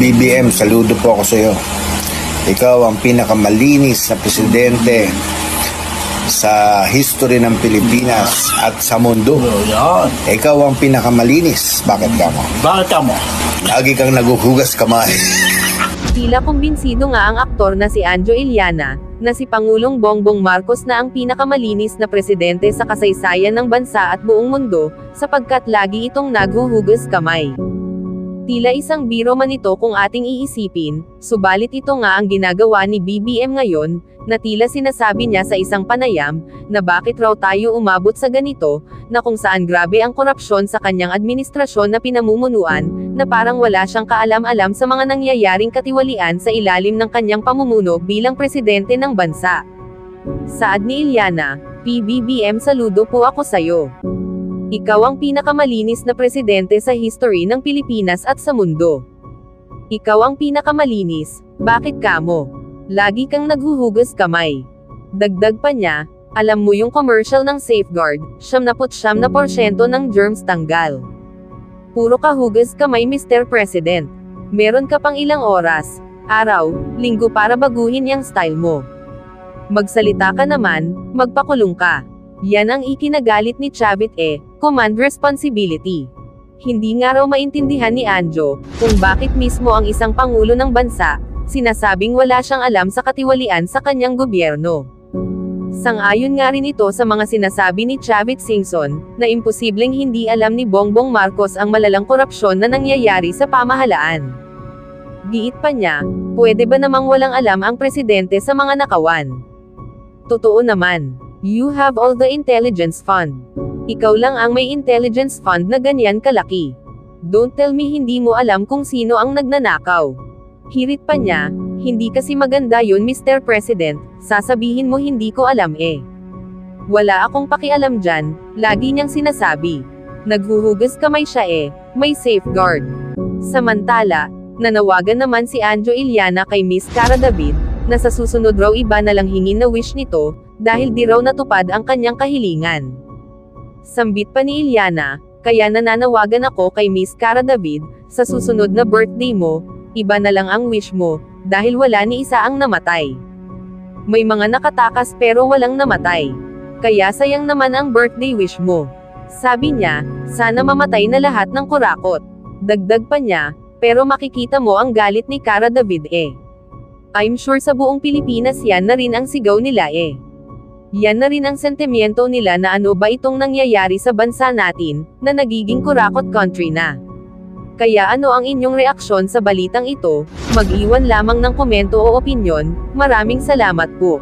BBM, saludo po ako sa iyo. Ikaw ang pinakamalinis na presidente sa history ng Pilipinas at sa mundo. Ikaw ang pinakamalinis. Bakit ka mo? Bakit ka mo? Lagi kang naguhugas kamay. Tila kumbinsido nga ang aktor na si Anjo Iliana, na si Pangulong Bongbong Marcos na ang pinakamalinis na presidente sa kasaysayan ng bansa at buong mundo, sapagkat lagi itong naghuhugas kamay. Tila isang biro man ito kung ating iisipin, subalit ito nga ang ginagawa ni BBM ngayon, na tila sinasabi niya sa isang panayam, na bakit raw tayo umabot sa ganito, na kung saan grabe ang korupsyon sa kanyang administrasyon na pinamumunuan, na parang wala siyang kaalam-alam sa mga nangyayaring katiwalian sa ilalim ng kanyang pamumuno bilang presidente ng bansa. Saad ni Iliana, PBBM, saludo po ako sayo. Ikaw ang pinakamalinis na presidente sa history ng Pilipinas at sa mundo. Ikaw ang pinakamalinis, bakit ka mo? Lagi kang naghuhugas kamay. Dagdag pa niya, alam mo yung commercial ng Safeguard, 79% ng germs tanggal. Puro ka hugas kamay, Mr. President. Meron ka pang ilang oras, araw, linggo para baguhin yung style mo. Magsalita ka naman, magpakulong ka. Yan ang ikinagalit ni Chavit command responsibility. Hindi nga raw maintindihan ni Anjo, kung bakit mismo ang isang pangulo ng bansa, sinasabing wala siyang alam sa katiwalian sa kanyang gobyerno. Sang-ayon nga rin ito sa mga sinasabi ni Chavit Singson, na imposibleng hindi alam ni Bongbong Marcos ang malalang korupsyon na nangyayari sa pamahalaan. Giit pa niya, pwede ba namang walang alam ang presidente sa mga nakawan? Totoo naman. You have all the intelligence fund. Ikaw lang ang may intelligence fund na ganyan kalaki. Don't tell me hindi mo alam kung sino ang nagnanakaw. Hirit pa niya, hindi kasi maganda yun, Mr. President, sasabihin mo hindi ko alam Wala akong pakialam dyan, lagi niyang sinasabi. Naghuhugas kamay siya may safeguard. Samantala, nanawagan naman si Anjo Iliana kay Miss Cara David, na sa susunod raw iba na lang hingin na wish nito, dahil di raw natupad ang kanyang kahilingan. Sambit pa ni Iliana, kaya nananawagan ako kay Miss Cara David, sa susunod na birthday mo, iba na lang ang wish mo, dahil wala ni isa ang namatay. May mga nakatakas pero walang namatay. Kaya sayang naman ang birthday wish mo. Sabi niya, sana mamatay na lahat ng kurakot. Dagdag pa niya, pero makikita mo ang galit ni Cara David I'm sure sa buong Pilipinas yan na rin ang sigaw nila Yan na rin ang sentimiento nila na ano ba itong nangyayari sa bansa natin, na nagiging kurakot country na. Kaya ano ang inyong reaksyon sa balitang ito? Mag-iwan lamang ng komento o opinyon. Maraming salamat po.